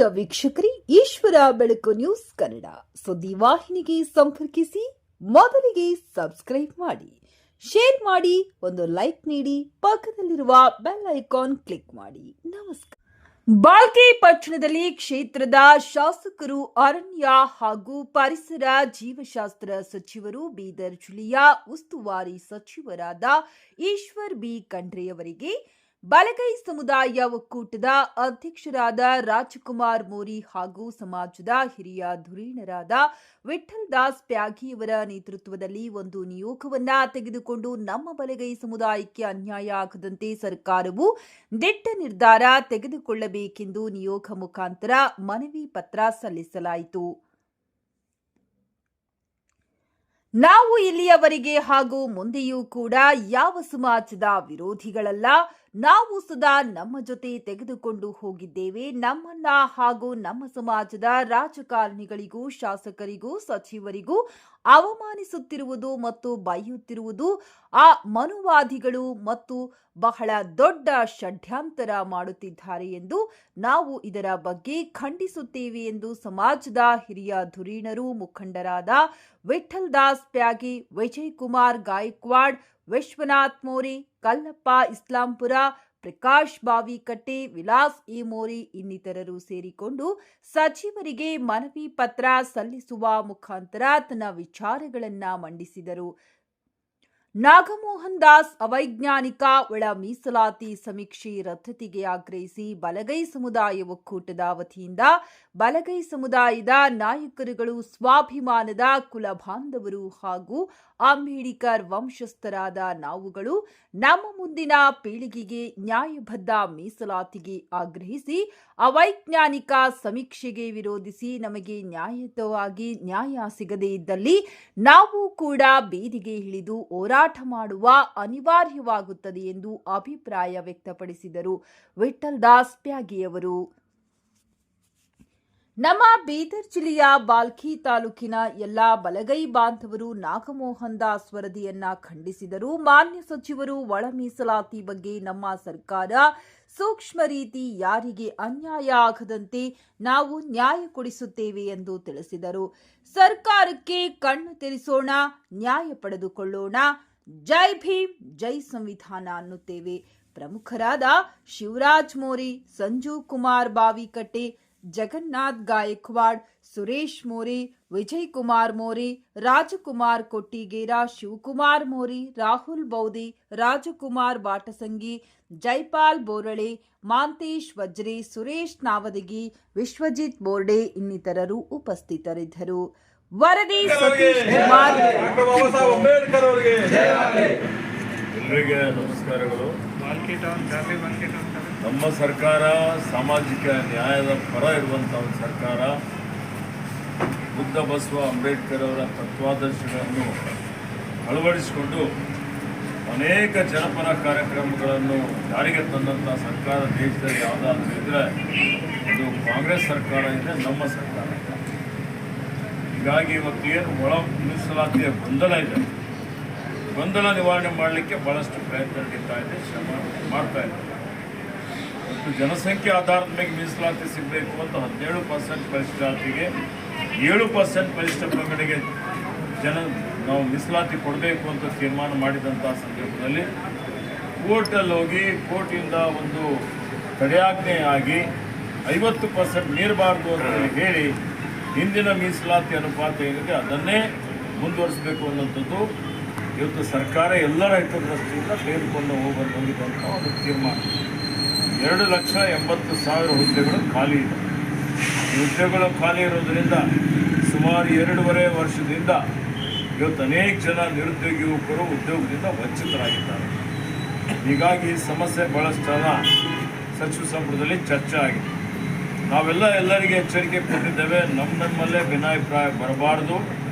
ಪ್ರಿಯ ವೀಕ್ಷಕರೇ, ಈಶ್ವರ ಬೆಳಕು ನ್ಯೂಸ್ ಕನ್ನಡ ಸುದ್ದಿ ವಾಹಿನಿಗೆ ಸಂಪರ್ಕಿಸಿ. ಮೊದಲಿಗೆ ಸಬ್ಸ್ಕ್ರೈಬ್ ಮಾಡಿ, ಶೇರ್ ಮಾಡಿ, ಒಂದು ಲೈಕ್ ನೀಡಿ, ಪಕ್ಕದಲ್ಲಿರುವ ಬೆಲ್ ಐಕಾನ್ ಕ್ಲಿಕ್ ಮಾಡಿ. ನಮಸ್ಕಾರ. ಬಾಳ್ಕಿ ಪಟ್ಟಣದಲ್ಲಿ ಕ್ಷೇತ್ರದ ಶಾಸಕರು, ಅರಣ್ಯ ಹಾಗೂ ಪರಿಸರ ಜೀವಶಾಸ್ತ್ರ ಸಚಿವರು, ಬೀದರ್ ಜಿಲ್ಲೆಯ ಉಸ್ತುವಾರಿ ಸಚಿವರಾದ ಈಶ್ವರ್ ಬಿ ಖಂಡ್ರೆಯವರಿಗೆ ಬಲಗೈ ಸಮುದಾಯ ಒಕ್ಕೂಟದ ಅಧ್ಯಕ್ಷರಾದ ರಾಜಕುಮಾರ್ ಮೋರಿ ಹಾಗೂ ಸಮಾಜದ ಹಿರಿಯ ಧುರೀಣರಾದ ವಿಠಲ್ ದಾಸ್ ಪ್ಯಾಗಿಯವರ ನೇತೃತ್ವದಲ್ಲಿ ಒಂದು ನಿಯೋಗವನ್ನ ತೆಗೆದುಕೊಂಡು ನಮ್ಮ ಬಲಗೈ ಸಮುದಾಯಕ್ಕೆ ಅನ್ಯಾಯ ಆಗದಂತೆ ಸರ್ಕಾರವು ದಿಟ್ಟ ನಿರ್ಧಾರ ತೆಗೆದುಕೊಳ್ಳಬೇಕೆಂದು ನಿಯೋಗ ಮುಖಾಂತರ ಮನವಿ ಪತ್ರ ಸಲ್ಲಿಸಲಾಯಿತು. ನಾವು ಇಲ್ಲಿಯವರೆಗೆ ಹಾಗೂ ಮುಂದೆಯೂ ಕೂಡ ಯಾವ ಸಮಾಜದ ವಿರೋಧಿಗಳಲ್ಲ. ನಾವು ಸದಾ ನಮ್ಮ ಜೊತೆ ತೆಗೆದುಕೊಂಡು ಹೋಗಿದ್ದೇವೆ. ನಮ್ಮನ್ನ ಹಾಗೂ ನಮ್ಮ ಸಮಾಜದ ರಾಜಕಾರಣಿಗಳಿಗೂ, ಶಾಸಕರಿಗೂ, ಸಚಿವರಿಗೂ ಅವಮಾನಿಸುತ್ತಿರುವುದು ಮತ್ತು ಬೈಯುತ್ತಿರುವುದು ಆ ಮನುವಾದಿಗಳು ಮತ್ತು ಬಹಳ ದೊಡ್ಡ ಷಡ್ಯಂತರ ಮಾಡುತ್ತಿದ್ದಾರೆ ಎಂದು ನಾವು ಇದರ ಬಗ್ಗೆ ಖಂಡಿಸುತ್ತೇವೆ ಎಂದು ಸಮಾಜದ ಹಿರಿಯ ಧುರೀಣರು, ಮುಖಂಡರಾದ ವಿಠಲ್ ದಾಸ್ ಪ್ಯಾಗಿ, ವಿಜಯ್ ಕುಮಾರ್ ಗಾಯಕ್ವಾಡ್, ವಿಶ್ವನಾಥ್ ಮೋರಿ, ಕಲ್ಲಪ್ಪ ಇಸ್ಲಾಂಪುರ, ಪ್ರಕಾಶ್ ಬಾವಿಕಟ್ಟೆ, ವಿಲಾಸ್ ಇ ಮೋರಿ ಇನ್ನಿತರರು ಸೇರಿಕೊಂಡು ಸಚಿವರಿಗೆ ಮನವಿ ಪತ್ರ ಸಲ್ಲಿಸುವ ಮುಖಾಂತರ ತನ್ನ ವಿಚಾರಗಳನ್ನ ಮಂಡಿಸಿದರು. ನಾಗಮೋಹನ್ ದಾಸ್ ಅವೈಜ್ಞಾನಿಕ ಒಳ ಮೀಸಲಾತಿ ಸಮೀಕ್ಷೆ ರದ್ದತಿಗೆ ಆಗ್ರಹಿಸಿ ಬಲಗೈ ಸಮುದಾಯ ಒಕ್ಕೂಟದ ವತಿಯಿಂದ ಬಲಗೈ ಸಮುದಾಯದ ನಾಯಕರುಗಳು, ಸ್ವಾಭಿಮಾನದ ಕುಲ ಬಾಂಧವರು ಹಾಗೂ ಅಂಬೇಡ್ಕರ್ ವಂಶಸ್ಥರಾದ ನಾವುಗಳು ನಮ್ಮ ಮುಂದಿನ ಪೀಳಿಗೆಗೆ ನ್ಯಾಯಬದ್ಧ ಮೀಸಲಾತಿಗೆ ಆಗ್ರಹಿಸಿ ಅವೈಜ್ಞಾನಿಕ ಸಮೀಕ್ಷೆಗೆ ವಿರೋಧಿಸಿ ನಮಗೆ ನ್ಯಾಯಯುತವಾಗಿ ನ್ಯಾಯ ಸಿಗದೇ ಇದ್ದಲ್ಲಿ ನಾವು ಕೂಡ ಬೀದಿಗೆ ಇಳಿದು ಹೋರಾಟ ಮಾಡುವ ಅನಿವಾರ್ಯವಾಗುತ್ತದೆ ಎಂದು ಅಭಿಪ್ರಾಯ ವ್ಯಕ್ತಪಡಿಸಿದರು. ವಿಠಲ್ ದಾಸ್ ಪ್ಯಾಗಿಯವರು ನಮ್ಮ ಬೀದರ್ ಜಿಲ್ಲೆಯ ಬಾಲ್ಕಿ ತಾಲೂಕಿನ ಎಲ್ಲಾ ಬಲಗೈ ಬಾಂಧವರು ನಾಗಮೋಹನ್ ದಾಸ್ ವರದಿಯನ್ನ ಖಂಡಿಸಿದರು. ಮಾನ್ಯ ಸಚಿವರು ಒಳ ಮೀಸಲಾತಿ ಬಗ್ಗೆ ನಮ್ಮ ಸರ್ಕಾರ ಸೂಕ್ಷ್ಮ ರೀತಿ ಯಾರಿಗೆ ಅನ್ಯಾಯ ಆಗದಂತೆ ನಾವು ನ್ಯಾಯ ಕೊಡಿಸುತ್ತೇವೆ ಎಂದು ತಿಳಿಸಿದರು. ಸರ್ಕಾರಕ್ಕೆ ಕಣ್ಣು ತೆರೆಸೋಣ, ನ್ಯಾಯ ಪಡೆದುಕೊಳ್ಳೋಣ, ಜೈ ಭೀಮ್, ಜೈ ಸಂವಿಧಾನ ಅನ್ನುತ್ತೇವೆ. ಪ್ರಮುಖರಾದ ಶಿವರಾಜ್ ಮೋರಿ, ಸಂಜು ಕುಮಾರ್ ಬಾವಿಕಟ್ಟೆ, ಜಗನ್ನಾಥ್ ಗಾಯಕ್ವಾಡ್, ಸುರೇಶ್ ಮೋರಿ, ವಿಜಯ್ ಕುಮಾರ್ ಮೋರಿ, ರಾಜಕುಮಾರ್ ಕೊಟ್ಟಿಗೇರ, ಶಿವಕುಮಾರ್ ಮೋರಿ, ರಾಹುಲ್ ಬೌದಿ, ರಾಜಕುಮಾರ್ ಬಾಟಸಂಗಿ, ಜೈಪಾಲ್ ಬೋರಳೆ, ಮಾಂತೇಶ್ ವಜ್ರೆ, ಸುರೇಶ್ ನಾವದಗಿ, ವಿಶ್ವಜಿತ್ ಬೋರ್ಡೆ ಇನ್ನಿತರರು ಉಪಸ್ಥಿತರಿದ್ದರು. ವರದಿ ಸತೀಶ್ ಕುಮಾರ್. ಎಲ್ಲರಿಗೆ ನಮಸ್ಕಾರಗಳು. ನಮ್ಮ ಸರ್ಕಾರ ಸಾಮಾಜಿಕ ನ್ಯಾಯದ ಪರ ಇರುವಂಥ ಒಂದು ಸರ್ಕಾರ. ಬುದ್ಧ ಬಸವ ಅಂಬೇಡ್ಕರ್ ಅವರ ತತ್ವಾದರ್ಶಗಳನ್ನು ಅಳವಡಿಸಿಕೊಂಡು ಅನೇಕ ಜನಪರ ಕಾರ್ಯಕ್ರಮಗಳನ್ನು ಜಾರಿಗೆ ತಂದಂಥ ಸರ್ಕಾರ ದೇಶದಲ್ಲಿ ಯಾವುದಾದ್ರೂ ಇದ್ದರೆ ಅದು ಕಾಂಗ್ರೆಸ್ ಸರ್ಕಾರ ಇದೆ, ನಮ್ಮ ಸರ್ಕಾರ. ಹೀಗಾಗಿ ಇವತ್ತು ಏನು ಒಳ ಮೀಸಲಾತಿಯ ಗೊಂದಲ ಇದೆ, ಗೊಂದಲ ನಿವಾರಣೆ ಮಾಡಲಿಕ್ಕೆ ಭಾಳಷ್ಟು ಪ್ರಯತ್ನ ನಡೀತಾ ಇದೆ, ಶ್ರಮ ಮಾಡ್ತಾ ಇದೆ. ಮತ್ತು ಜನಸಂಖ್ಯೆ ಆಧಾರದ ಮೇಲೆ ಮೀಸಲಾತಿ ಸಿಗಬೇಕು ಅಂತ 17% ಪರಿಶಿಷ್ಟ ಜಾತಿಗೆ, 7% ಪರಿಶಿಷ್ಟ ಪಂಗಡಿಗೆ ನಾವು ಮೀಸಲಾತಿ ಕೊಡಬೇಕು ಅಂತ ತೀರ್ಮಾನ ಮಾಡಿದಂಥ ಸಂದರ್ಭದಲ್ಲಿ ಕೋರ್ಟಲ್ಲಿ ಹೋಗಿ ಕೋರ್ಟಿಂದ ಒಂದು ತಡೆಯಾಜ್ಞೆ ಆಗಿ 50% ಮೀರಬಾರ್ದು ಅಂತ ಹೇಳಿ ಹಿಂದಿನ ಮೀಸಲಾತಿ ಅನುಪಾತ ಏನಿದೆ ಅದನ್ನೇ ಮುಂದುವರಿಸಬೇಕು ಅನ್ನೋಂಥದ್ದು ಇವತ್ತು ಸರ್ಕಾರ ಎಲ್ಲರ ಹಿತದೃಷ್ಟಿಯಿಂದ ತೆಗೆದುಕೊಂಡು ಹೋಗಿದ್ದಂಥ ಒಂದು ತೀರ್ಮಾನ. 2,80,000 ಹುದ್ದೆಗಳು ಖಾಲಿ ಇದೆ. ಈ ಹುದ್ದೆಗಳು ಖಾಲಿ ಇರೋದರಿಂದ ಸುಮಾರು 2.5 ವರ್ಷದಿಂದ ಇವತ್ತು ಅನೇಕ ಜನ ನಿರುದ್ಯೋಗಿ ಯುವಕರು ಉದ್ಯೋಗದಿಂದ ವಂಚಿತರಾಗಿದ್ದಾರೆ. ಹೀಗಾಗಿ ಈ ಸಮಸ್ಯೆ ಭಾಳಷ್ಟೆಲ್ಲ ಸಚಿವ ಸಂಪುಟದಲ್ಲಿ ಚರ್ಚೆ ಆಗಿದೆ. ನಾವೆಲ್ಲ ಎಲ್ಲರಿಗೆ ಎಚ್ಚರಿಕೆ ಕೊಟ್ಟಿದ್ದೇವೆ, ನಮ್ಮಲ್ಲೇ ಭಿನ್ನಾಭಿಪ್ರಾಯ ಬರಬಾರ್ದು.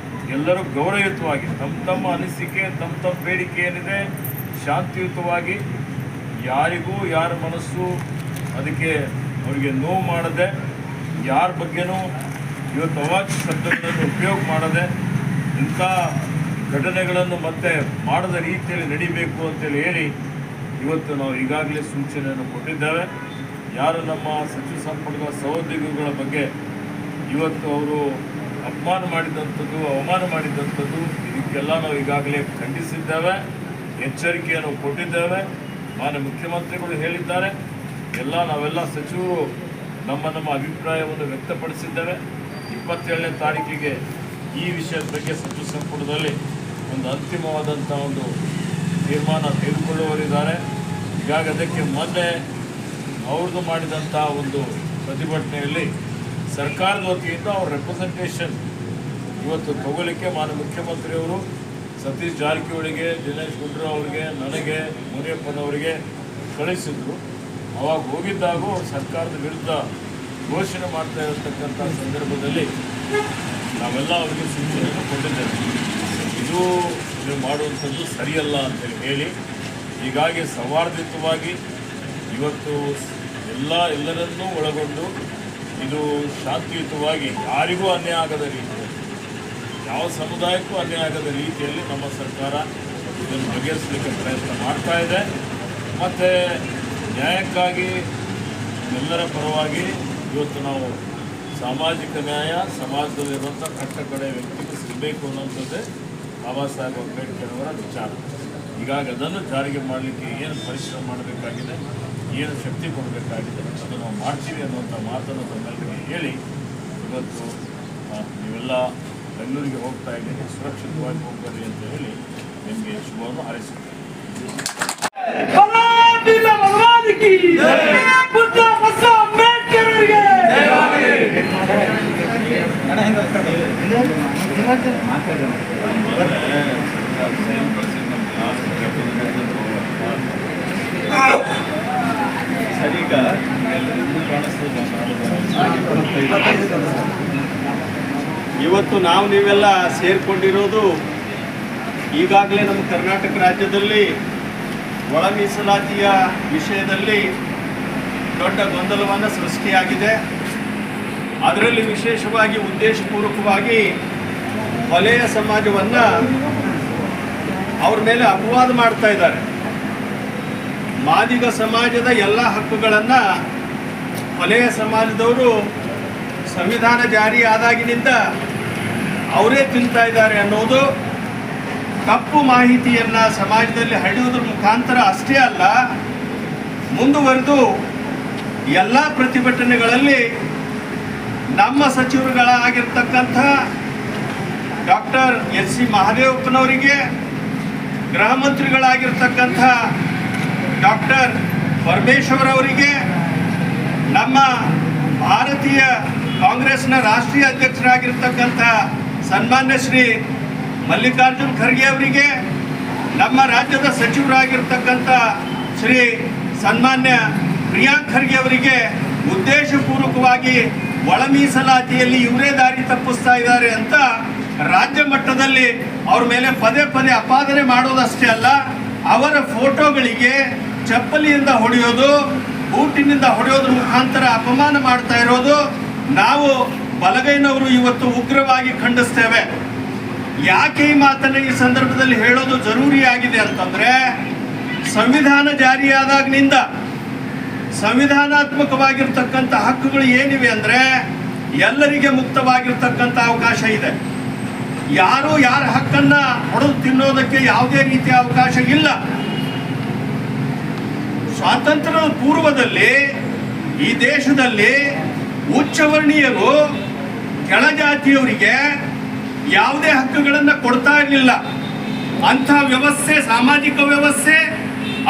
ಎಲ್ಲರೂ ಗೌರವಯುತವಾಗಿ ತಮ್ಮ ಅನಿಸಿಕೆ, ತಮ್ಮ ಬೇಡಿಕೆ ಏನಿದೆ ಶಾಂತಿಯುತವಾಗಿ, ಯಾರಿಗೂ ಯಾರ ಮನಸ್ಸು ಅದಕ್ಕೆ ಅವರಿಗೆ ನೋವು ಮಾಡದೆ, ಯಾರ ಬಗ್ಗೆನೂ ಇವತ್ತು ಅವಾಚ್ಯ ಶಬ್ದಗಳನ್ನು ಉಪಯೋಗ ಮಾಡದೆ, ಇಂಥ ಘಟನೆಗಳನ್ನು ಮತ್ತೆ ಮಾಡದ ರೀತಿಯಲ್ಲಿ ನಡಿಬೇಕು ಅಂತೇಳಿ ಹೇಳಿ ಇವತ್ತು ನಾವು ಈಗಾಗಲೇ ಸೂಚನೆಯನ್ನು ಕೊಟ್ಟಿದ್ದೇವೆ. ಯಾರು ನಮ್ಮ ಸಚಿವ ಸಂಪುಟದ ಸಹೋದ್ಯೋಗಿಗಳ ಬಗ್ಗೆ ಇವತ್ತು ಅವರು ಅಪಮಾನ ಮಾಡಿದಂಥದ್ದು, ಅವಮಾನ ಮಾಡಿದಂಥದ್ದು, ಇದಕ್ಕೆಲ್ಲ ನಾವು ಈಗಾಗಲೇ ಖಂಡಿಸಿದ್ದೇವೆ, ಎಚ್ಚರಿಕೆಯನ್ನು ಕೊಟ್ಟಿದ್ದೇವೆ. ಮಾನ್ಯ ಮುಖ್ಯಮಂತ್ರಿಗಳು ಹೇಳಿದ್ದಾರೆ, ನಾವೆಲ್ಲ ಸಚಿವರು ನಮ್ಮ ಅಭಿಪ್ರಾಯವನ್ನು ವ್ಯಕ್ತಪಡಿಸಿದ್ದೇವೆ. 27ನೇ ತಾರೀಕಿಗೆ ಈ ವಿಷಯದ ಬಗ್ಗೆ ಸಚಿವ ಸಂಪುಟದಲ್ಲಿ ಒಂದು ಅಂತಿಮವಾದಂಥ ಒಂದು ತೀರ್ಮಾನ ತೆಗೆದುಕೊಳ್ಳುವವರಿದ್ದಾರೆ. ಹೀಗಾಗಿ ಅದಕ್ಕೆ ಮೊನ್ನೆ ಅವ್ರದ್ದು ಮಾಡಿದಂಥ ಒಂದು ಪ್ರತಿಭಟನೆಯಲ್ಲಿ ಸರ್ಕಾರದ ವತಿಯಿಂದ ಅವ್ರ ರೆಪ್ರೆಸೆಂಟೇಷನ್ ಇವತ್ತು ತಗೊಳ್ಳಿಕ್ಕೆ ಮಾನ್ಯ ಮುಖ್ಯಮಂತ್ರಿಯವರು ಸತೀಶ್ ಜಾರಕಿಹೊಳಿಗೆ, ದಿನೇಶ್ ಗುಂಡೂರಾವ್ ಅವರಿಗೆ, ನನಗೆ, ಮುನಿಯಪ್ಪನವರಿಗೆ ಕಳಿಸಿದ್ರು. ಅವಾಗ ಹೋಗಿದ್ದಾಗೂ ಅವ್ರು ಸರ್ಕಾರದ ವಿರುದ್ಧ ಘೋಷಣೆ ಮಾಡ್ತಾ ಇರತಕ್ಕಂಥ ಸಂದರ್ಭದಲ್ಲಿ ನಾವೆಲ್ಲ ಅವರಿಗೆ ಸೂಚನೆಯನ್ನು ಕೊಟ್ಟಿದ್ದೇವೆ. ಇದು ನೀವು ಮಾಡುವಂಥದ್ದು ಸರಿಯಲ್ಲ ಅಂತೇಳಿ ಹೇಳಿ, ಹೀಗಾಗಿ ಸೌಹಾರ್ದಯುತವಾಗಿ ಇವತ್ತು ಎಲ್ಲರನ್ನೂ ಒಳಗೊಂಡು ಇದು ಶಾಂತಿಯುತವಾಗಿ ಯಾರಿಗೂ ಅನ್ಯಾಯ ಆಗದ ರೀತಿಯಲ್ಲಿ, ಯಾವ ಸಮುದಾಯಕ್ಕೂ ಅನ್ಯಾಯ ಆಗದ ರೀತಿಯಲ್ಲಿ ನಮ್ಮ ಸರ್ಕಾರ ಇದನ್ನು ಬಗೆಹರಿಸಲಿಕ್ಕೆ ಪ್ರಯತ್ನ ಮಾಡ್ತಾ ಇದೆ. ಮತ್ತು ನ್ಯಾಯಕ್ಕಾಗಿ ಎಲ್ಲರ ಪರವಾಗಿ ಇವತ್ತು ನಾವು ಸಾಮಾಜಿಕ ನ್ಯಾಯ ಸಮಾಜದಲ್ಲಿರುವಂಥ ಕಟ್ಟಕಡೆ ವ್ಯಕ್ತಿಗೆ ಸಿಗಬೇಕು ಅನ್ನೋಂಥದ್ದೇ ಬಾಬಾ ಸಾಹೇಬ್ ಅಂಬೇಡ್ಕರ್ ಅವರ ವಿಚಾರ. ಹೀಗಾಗಿ ಅದನ್ನು ಜಾರಿಗೆ ಮಾಡಲಿಕ್ಕೆ ಏನು ಪರಿಶ್ರಮ ಮಾಡಬೇಕಾಗಿದೆ, ಏನು ಶಕ್ತಿ ಕೊಡಬೇಕಾಗಿದೆ ಅದು ನಾವು ಮಾಡ್ತೀವಿ ಅನ್ನುವಂಥ ಮಾತನ್ನು ತಮ್ಮೆಲ್ಲರಿಗೆ ಹೇಳಿ, ಇವತ್ತು ನೀವೆಲ್ಲ ಬೆಂಗಳೂರಿಗೆ ಹೋಗ್ತಾ ಇದ್ದೀನಿ, ಸುರಕ್ಷಿತವಾಗಿ ಹೋಗ್ಬರ್ರಿ ಅಂತ ಹೇಳಿ ನಿಮಗೆ ಶುಭವನ್ನು ಹಾರೈಸುತ್ತೇನೆ. ಇವತ್ತು ನೀವೆಲ್ಲ ಸೇರಿಕೊಂಡಿರೋದು ಈಗಾಗಲೇ ನಮ್ಮ ಕರ್ನಾಟಕ ರಾಜ್ಯದಲ್ಲಿ ಒಳ ಮೀಸಲಾತಿಯ ವಿಷಯದಲ್ಲಿ ದೊಡ್ಡ ಗೊಂದಲವನ್ನು ಸೃಷ್ಟಿಯಾಗಿದೆ. ಅದರಲ್ಲಿ ವಿಶೇಷವಾಗಿ ಉದ್ದೇಶಪೂರ್ವಕವಾಗಿ ಹೊಲೆಯ ಸಮಾಜವನ್ನು ಅವ್ರ ಮೇಲೆ ಅಪವಾದ ಮಾಡ್ತಾ ಇದ್ದಾರೆ. ಮಾದಿಗ ಸಮಾಜದ ಎಲ್ಲ ಹಕ್ಕುಗಳನ್ನು ಹೊಲೆಯ ಸಮಾಜದವರು ಸಂವಿಧಾನ ಜಾರಿ ಆದಾಗಿನಿಂದ ಅವರೇ ತಿಂತಾ ಇದ್ದಾರೆ ಅನ್ನೋದು ತಪ್ಪು ಮಾಹಿತಿಯನ್ನು ಸಮಾಜದಲ್ಲಿ ಹರಡುವುದರ ಮುಖಾಂತರ ಅಷ್ಟೇ ಅಲ್ಲ, ಮುಂದುವರೆದು ಎಲ್ಲ ಪ್ರತಿಭಟನೆಗಳಲ್ಲಿ ನಮ್ಮ ಸಚಿವರುಗಳಾಗಿರ್ತಕ್ಕಂಥ ಡಾಕ್ಟರ್ ಎಸ್ ಸಿ ಮಹದೇವಪ್ಪನವರಿಗೆ, ಗೃಹ ಮಂತ್ರಿಗಳಾಗಿರ್ತಕ್ಕಂಥ ಡಾಕ್ಟರ್ ಪರಮೇಶ್ವರ್ ಅವರಿಗೆ, ನಮ್ಮ ಭಾರತೀಯ ಕಾಂಗ್ರೆಸ್ನ ರಾಷ್ಟ್ರೀಯ ಅಧ್ಯಕ್ಷರಾಗಿರ್ತಕ್ಕಂಥ ಸನ್ಮಾನ್ಯ ಶ್ರೀ ಮಲ್ಲಿಕಾರ್ಜುನ್ ಖರ್ಗೆ ಅವರಿಗೆ, ನಮ್ಮ ರಾಜ್ಯದ ಸಚಿವರಾಗಿರ್ತಕ್ಕಂಥ ಶ್ರೀ ಸನ್ಮಾನ್ಯ ಪ್ರಿಯಾಂಕ್ ಖರ್ಗೆ ಅವರಿಗೆ ಉದ್ದೇಶಪೂರ್ವಕವಾಗಿ ಒಳ ಮೀಸಲಾತಿಯಲ್ಲಿ ಇವರೇ ದಾರಿ ತಪ್ಪಿಸ್ತಾ ಇದ್ದಾರೆ ಅಂತ ರಾಜ್ಯ ಮಟ್ಟದಲ್ಲಿ ಅವ್ರ ಮೇಲೆ ಪದೇ ಪದೇ ಅಪಾದನೆ ಮಾಡೋದಷ್ಟೇ ಅಲ್ಲ, ಅವರ ಫೋಟೋಗಳಿಗೆ ಚಪ್ಪಲಿಯಿಂದ ಹೊಡೆಯೋದು, ಬೂಟಿನಿಂದ ಹೊಡೆಯೋದ್ರ ಮುಖಾಂತರ ಅಪಮಾನ ಮಾಡ್ತಾ ಇರೋದು ನಾವು ಬಲಗೈನವರು ಇವತ್ತು ಉಗ್ರವಾಗಿ ಖಂಡಿಸ್ತೇವೆ. ಯಾಕೆ ಈ ಮಾತನ್ನು ಈ ಸಂದರ್ಭದಲ್ಲಿ ಹೇಳೋದು ಜರೂರಿಯಾಗಿದೆ ಅಂತಂದ್ರೆ, ಸಂವಿಧಾನ ಜಾರಿಯಾದಾಗಿನಿಂದ ಸಂವಿಧಾನಾತ್ಮಕವಾಗಿರ್ತಕ್ಕಂಥ ಹಕ್ಕುಗಳು ಏನಿವೆ ಅಂದರೆ ಎಲ್ಲರಿಗೆ ಮುಕ್ತವಾಗಿರ್ತಕ್ಕಂಥ ಅವಕಾಶ ಇದೆ. ಯಾರು ಯಾರ ಹಕ್ಕನ್ನ ಹೊಡೆದು ತಿನ್ನೋದಕ್ಕೆ ಯಾವುದೇ ರೀತಿಯ ಅವಕಾಶ ಇಲ್ಲ. ಸ್ವಾತಂತ್ರ್ಯದ ಪೂರ್ವದಲ್ಲಿ ಈ ದೇಶದಲ್ಲಿ ಉಚ್ಚವರ್ಣೀಯರು ಕೆಳಜಾತಿಯವರಿಗೆ ಯಾವುದೇ ಹಕ್ಕುಗಳನ್ನು ಕೊಡ್ತಾ ಇರಲಿಲ್ಲ. ಅಂಥ ವ್ಯವಸ್ಥೆ, ಸಾಮಾಜಿಕ ವ್ಯವಸ್ಥೆ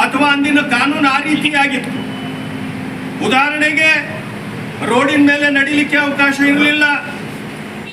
ಅಥವಾ ಅಂದಿನ ಕಾನೂನು ಆ ರೀತಿಯಾಗಿತ್ತು. ಉದಾಹರಣೆಗೆ ರೋಡಿನ ಮೇಲೆ ನಡಿಲಿಕ್ಕೆ ಅವಕಾಶ ಇರಲಿಲ್ಲ,